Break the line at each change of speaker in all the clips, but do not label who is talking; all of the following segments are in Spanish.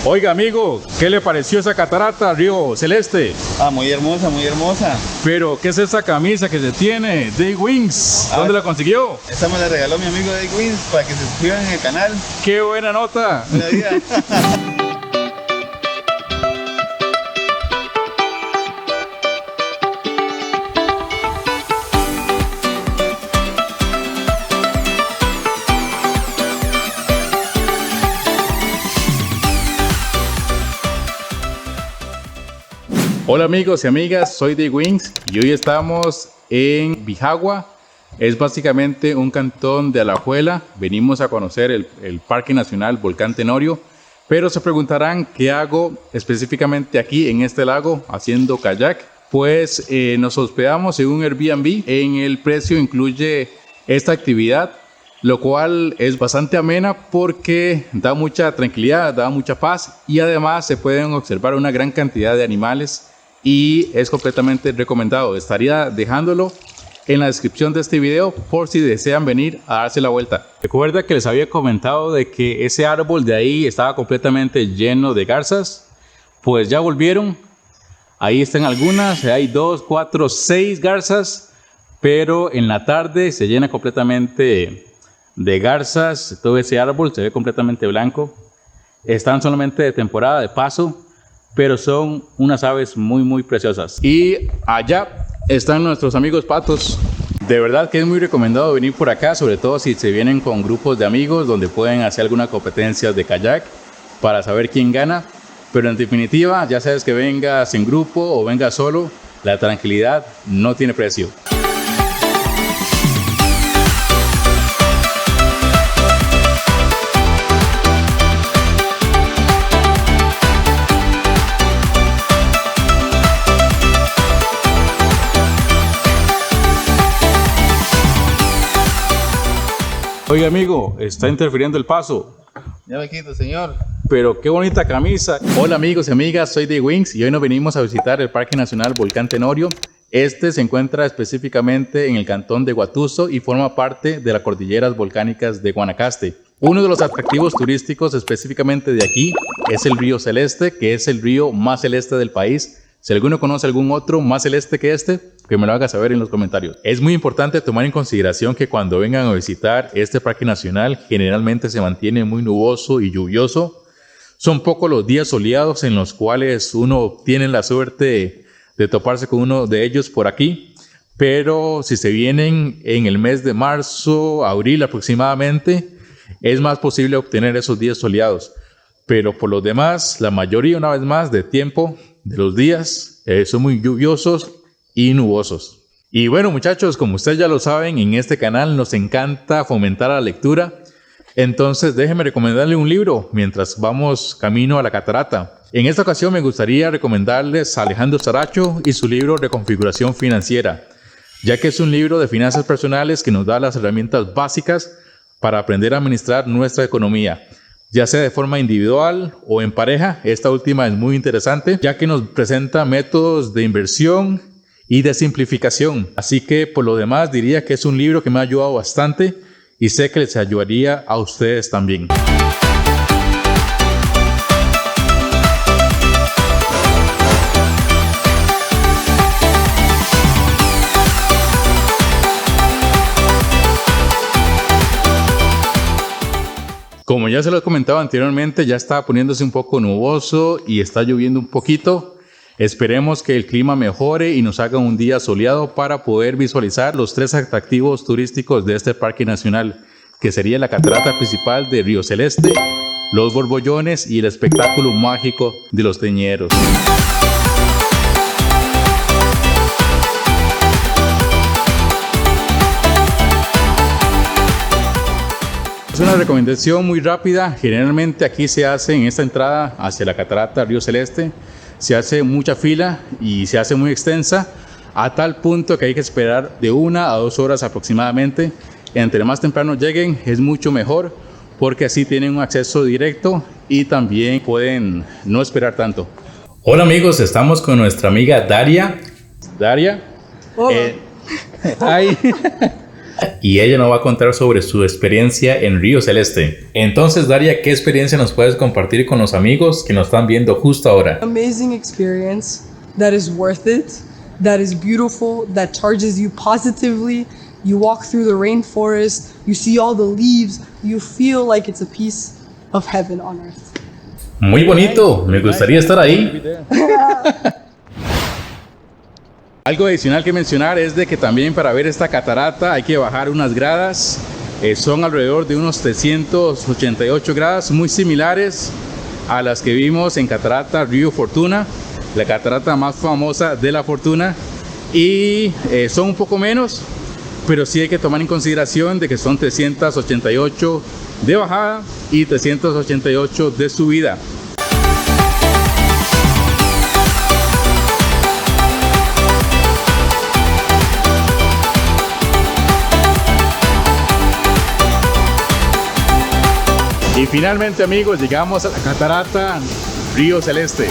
Oiga, amigo, ¿qué le pareció esa catarata, Río Celeste?
Muy hermosa, muy hermosa.
Pero, ¿qué es esa camisa que se tiene? Day Wings, ¿dónde la consiguió?
Esta me la regaló mi amigo Day Wings para que se suscriban en el canal.
¡Qué buena nota!
Buena vida.
Hola amigos y amigas, soy Day Wings y hoy estamos en Bijagua. Es básicamente un cantón de Alajuela. Venimos a conocer el Parque Nacional Volcán Tenorio, pero se preguntarán qué hago específicamente aquí en este lago haciendo kayak. Pues nos hospedamos en un Airbnb. En el precio incluye esta actividad, lo cual es bastante amena porque da mucha tranquilidad, da mucha paz y además se pueden observar una gran cantidad de animales y es completamente recomendado. Estaría dejándolo en la descripción de este video por si desean venir a darse la vuelta. Recuerda que les había comentado de que ese árbol de ahí estaba completamente lleno de garzas. Pues ya volvieron. Ahí están algunas, hay 2, 4, 6 garzas, pero en la tarde se llena completamente de garzas. Todo ese árbol se ve completamente blanco. Están solamente de temporada de paso, pero son unas aves muy preciosas. Y allá están nuestros amigos patos. De verdad que es muy recomendado venir por acá, sobre todo si se vienen con grupos de amigos donde pueden hacer alguna competencia de kayak para saber quién gana. Pero en definitiva, ya sabes que vengas en grupo o vengas solo, la tranquilidad no tiene precio. Oiga amigo, está interfiriendo el paso.
Ya me quito, señor.
Pero qué bonita camisa. Hola amigos y amigas, soy Day Wings y hoy nos venimos a visitar el Parque Nacional Volcán Tenorio. Este se encuentra específicamente en el cantón de Guatuso y forma parte de las cordilleras volcánicas de Guanacaste. Uno de los atractivos turísticos específicamente de aquí es el río Celeste, que es el río más celeste del país. Si alguno conoce algún otro más celeste que este, que me lo haga saber en los comentarios. Es muy importante tomar en consideración que cuando vengan a visitar este parque nacional, generalmente se mantiene muy nuboso y lluvioso. Son pocos los días soleados en los cuales uno tiene la suerte de toparse con uno de ellos por aquí. Pero si se vienen en el mes de marzo, abril aproximadamente, es más posible obtener esos días soleados. Pero por lo demás, la mayoría, una vez más, de tiempo de los días son muy lluviosos y nubosos. Y bueno muchachos, como ustedes ya lo saben, en este canal nos encanta fomentar la lectura. Entonces déjenme recomendarle un libro mientras vamos camino a la catarata. En esta ocasión me gustaría recomendarles a Alejandro Saracho y su libro Reconfiguración Financiera, ya que es un libro de finanzas personales que nos da las herramientas básicas para aprender a administrar nuestra economía, ya sea de forma individual o en pareja. Esta última es muy interesante, ya que nos presenta métodos de inversión y de simplificación. Así que por lo demás diría que es un libro que me ha ayudado bastante y sé que les ayudaría a ustedes también. Como ya se lo he comentado anteriormente, ya está poniéndose un poco nuboso y está lloviendo un poquito. Esperemos que el clima mejore y nos haga un día soleado para poder visualizar los 3 atractivos turísticos de este parque nacional, que sería la catarata principal de Río Celeste, los borbollones y el espectáculo mágico de los teñeros. Es una recomendación muy rápida. Generalmente aquí se hace en esta entrada hacia la catarata Río Celeste, se hace mucha fila y se hace muy extensa, a tal punto que hay que esperar de 1 a 2 horas aproximadamente. Entre más temprano lleguen es mucho mejor, porque así tienen un acceso directo y también pueden no esperar tanto. Hola amigos, estamos con nuestra amiga Daria. Daria.
Hola.
Ay. y ella nos va a contar sobre su experiencia en Río Celeste. Entonces, Daria, ¿qué experiencia nos puedes compartir con los amigos que nos están viendo justo ahora?
Amazing experience that is worth it, that is beautiful, that charges you positively. You walk through the rainforest, you see all the leaves, you feel like it's a piece of heaven on earth.
Muy bonito, me gustaría estar ahí. Algo adicional que mencionar es de que también para ver esta catarata hay que bajar unas gradas. Son alrededor de unos 388 gradas, muy similares a las que vimos en Catarata Río Fortuna, la catarata más famosa de la Fortuna. Y son un poco menos, pero sí hay que tomar en consideración de que son 388 de bajada y 388 de subida. Y finalmente, amigos, llegamos a la catarata Río Celeste.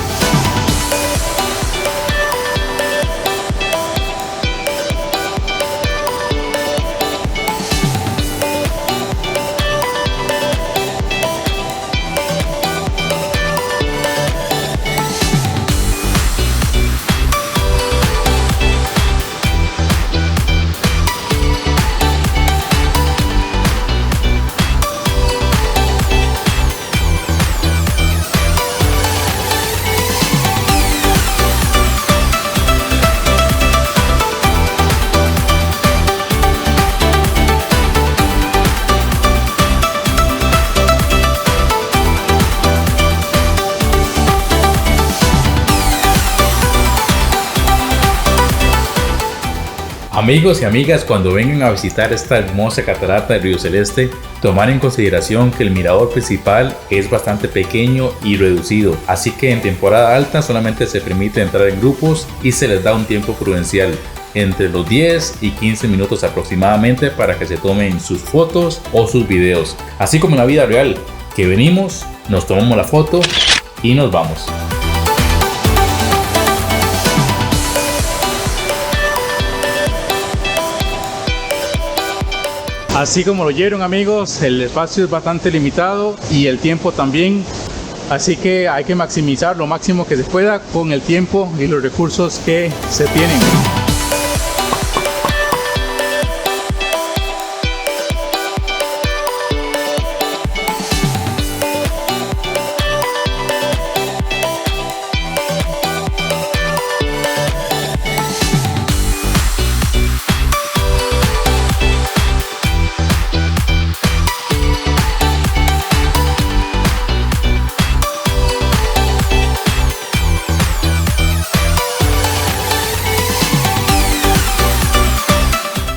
Amigos y amigas, cuando vengan a visitar esta hermosa catarata de Río Celeste, tomar en consideración que el mirador principal es bastante pequeño y reducido, así que en temporada alta solamente se permite entrar en grupos y se les da un tiempo prudencial, entre los 10 y 15 minutos aproximadamente, para que se tomen sus fotos o sus videos, así como en la vida real, que venimos, nos tomamos la foto y nos vamos. Así como lo oyeron, amigos, el espacio es bastante limitado y el tiempo también, así que hay que maximizar lo máximo que se pueda con el tiempo y los recursos que se tienen.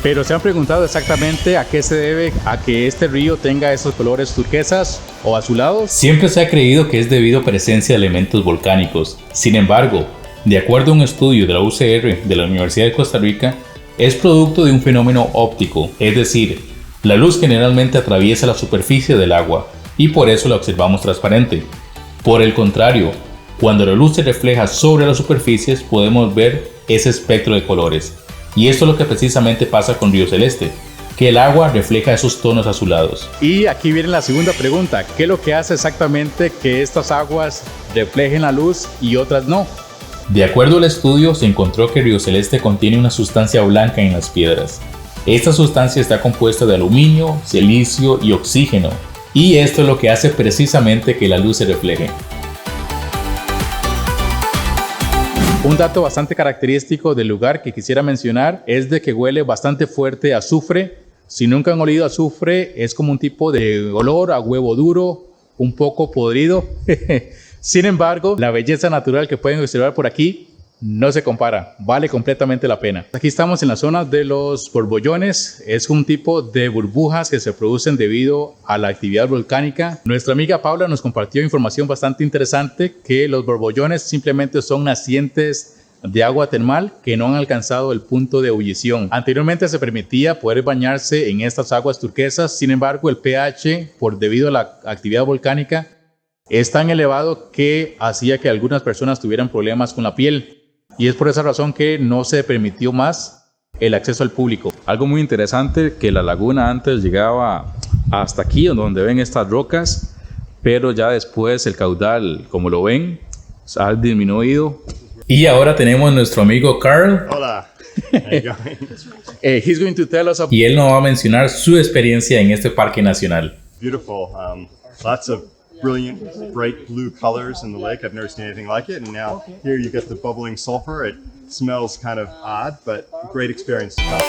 Pero se han preguntado exactamente a qué se debe a que este río tenga esos colores turquesas o azulados. Siempre se ha creído que es debido a presencia de elementos volcánicos. Sin embargo, de acuerdo a un estudio de la UCR de la Universidad de Costa Rica, es producto de un fenómeno óptico, es decir, la luz generalmente atraviesa la superficie del agua y por eso la observamos transparente. Por el contrario, cuando la luz se refleja sobre las superficies podemos ver ese espectro de colores. Y esto es lo que precisamente pasa con Río Celeste, que el agua refleja esos tonos azulados. Y aquí viene la segunda pregunta, ¿qué es lo que hace exactamente que estas aguas reflejen la luz y otras no? De acuerdo al estudio, se encontró que Río Celeste contiene una sustancia blanca en las piedras. Esta sustancia está compuesta de aluminio, silicio y oxígeno, y esto es lo que hace precisamente que la luz se refleje. Un dato bastante característico del lugar que quisiera mencionar es de que huele bastante fuerte a azufre. Si nunca han olido azufre, es como un tipo de olor a huevo duro, un poco podrido. Sin embargo, la belleza natural que pueden observar por aquí no se compara, vale completamente la pena. Aquí estamos en la zona de los borbollones, es un tipo de burbujas que se producen debido a la actividad volcánica. Nuestra amiga Paula nos compartió información bastante interesante, que los borbollones simplemente son nacientes de agua termal que no han alcanzado el punto de ebullición. Anteriormente se permitía poder bañarse en estas aguas turquesas, sin embargo el pH, debido a la actividad volcánica, es tan elevado que hacía que algunas personas tuvieran problemas con la piel. Y es por esa razón que no se permitió más el acceso al público. Algo muy interesante, que la laguna antes llegaba hasta aquí, donde ven estas rocas, pero ya después el caudal, como lo ven, ha disminuido. Y ahora tenemos a nuestro amigo Carl.
Hola. How you going?
He's going to tell us
Y él nos va a mencionar su experiencia en este parque nacional.
Beautiful. Lots of brilliant, bright blue colors in the lake. I've never seen anything like it. And now here you get the bubbling sulfur. It smells kind of odd, but great experience to come.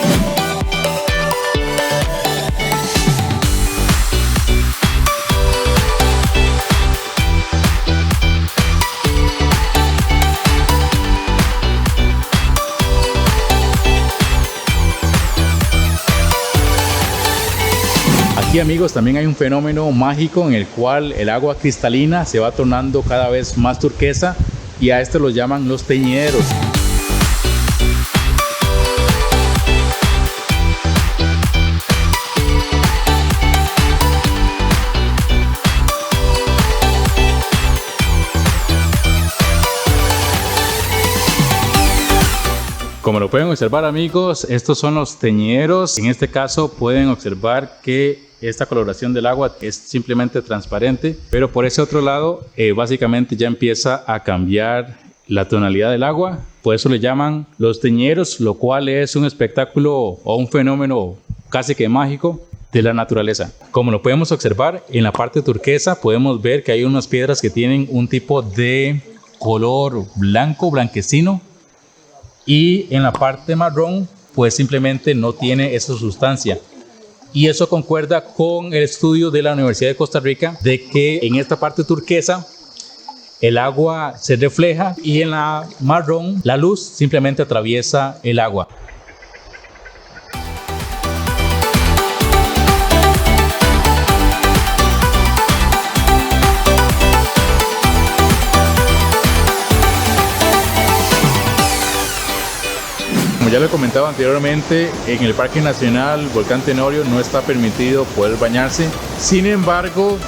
Aquí, amigos, también hay un fenómeno mágico en el cual el agua cristalina se va tornando cada vez más turquesa y a esto lo llaman los teñideros. Como lo pueden observar, amigos, estos son los teñideros. En este caso pueden observar que esta coloración del agua es simplemente transparente, pero por ese otro lado básicamente ya empieza a cambiar la tonalidad del agua. Por eso le llaman los teñideros, lo cual es un espectáculo o un fenómeno casi que mágico de la naturaleza. Como lo podemos observar, en la parte turquesa podemos ver que hay unas piedras que tienen un tipo de color blanco, blanquecino, y en la parte marrón pues simplemente no tiene esa sustancia. Y eso concuerda con el estudio de la Universidad de Costa Rica de que en esta parte turquesa el agua se refleja y en la marrón la luz simplemente atraviesa el agua. Como ya lo he comentado anteriormente, en el Parque Nacional Volcán Tenorio no está permitido poder bañarse. Sin embargo,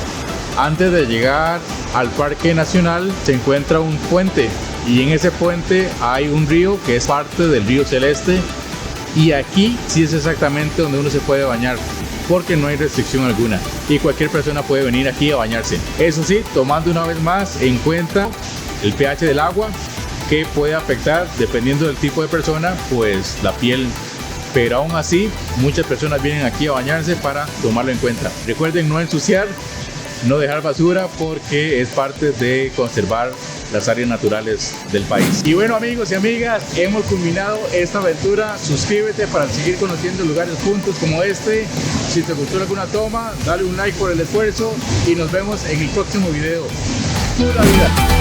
antes de llegar al Parque Nacional se encuentra un puente y en ese puente hay un río que es parte del río Celeste, y aquí sí es exactamente donde uno se puede bañar porque no hay restricción alguna y cualquier persona puede venir aquí a bañarse. Eso sí, tomando una vez más en cuenta el pH del agua, que puede afectar, dependiendo del tipo de persona, pues la piel. Pero aún así, muchas personas vienen aquí a bañarse para tomarlo en cuenta. Recuerden no ensuciar, no dejar basura, porque es parte de conservar las áreas naturales del país. Y bueno, amigos y amigas, hemos culminado esta aventura. Suscríbete para seguir conociendo lugares juntos como este. Si te gustó alguna toma, dale un like por el esfuerzo y nos vemos en el próximo video. Pura vida.